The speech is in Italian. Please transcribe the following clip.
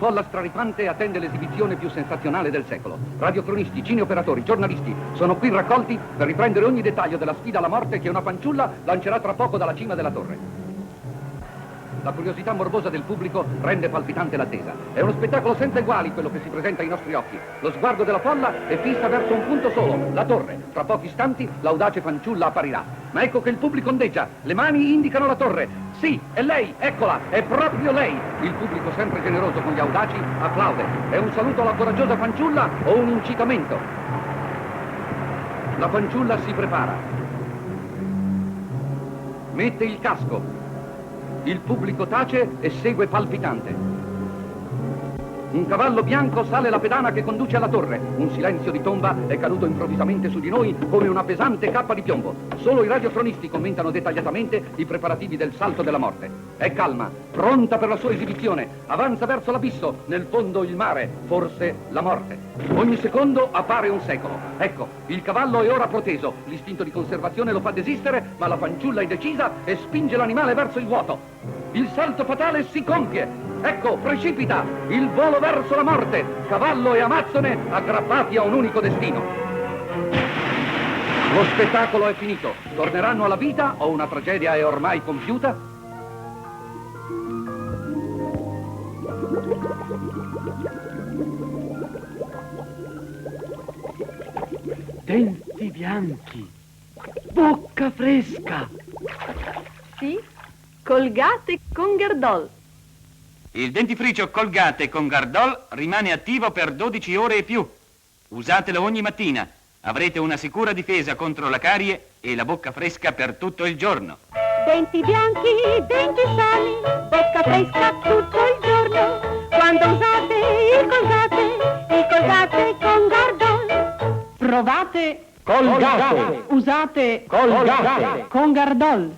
folla straripante attende l'esibizione più sensazionale del secolo. Radiocronisti, cineoperatori, giornalisti sono qui raccolti per riprendere ogni dettaglio della sfida alla morte che una fanciulla lancerà tra poco dalla cima della torre. La curiosità morbosa del pubblico rende palpitante l'attesa. È uno spettacolo senza eguali quello che si presenta ai nostri occhi. Lo sguardo della folla è fissa verso un punto solo, la torre. Tra pochi istanti l'audace fanciulla apparirà. Ma ecco che il pubblico ondeggia. Le mani indicano la torre. Sì, è lei, eccola, è proprio lei. Il pubblico, sempre generoso con gli audaci, applaude. È un saluto alla coraggiosa fanciulla o un incitamento? La fanciulla si prepara. Mette il casco. Il pubblico tace e segue palpitante. Un cavallo bianco sale la pedana che conduce alla torre. Un silenzio di tomba è caduto improvvisamente su di noi come una pesante cappa di piombo. Solo i radiocronisti commentano dettagliatamente i preparativi del salto della morte. È calma, pronta per la sua esibizione. Avanza verso l'abisso, nel fondo il mare, forse la morte. Ogni secondo appare un secolo. Ecco, il cavallo è ora proteso. L'istinto di conservazione lo fa desistere, ma la fanciulla è decisa e spinge l'animale verso il vuoto. Il salto fatale si compie. Ecco, precipita, il volo verso la morte, cavallo e amazzone aggrappati a un unico destino. Lo spettacolo è finito. Torneranno alla vita o una tragedia è ormai compiuta? Denti bianchi, bocca fresca. Sì, Colgate con Gardol. Il dentifricio Colgate con Gardol rimane attivo per 12 ore e più. Usatelo ogni mattina. Avrete una sicura difesa contro la carie e la bocca fresca per tutto il giorno. Denti bianchi, denti sani, bocca fresca tutto il giorno. Quando usate il Colgate con Gardol. Provate Colgate. Usate Colgate. con Gardol.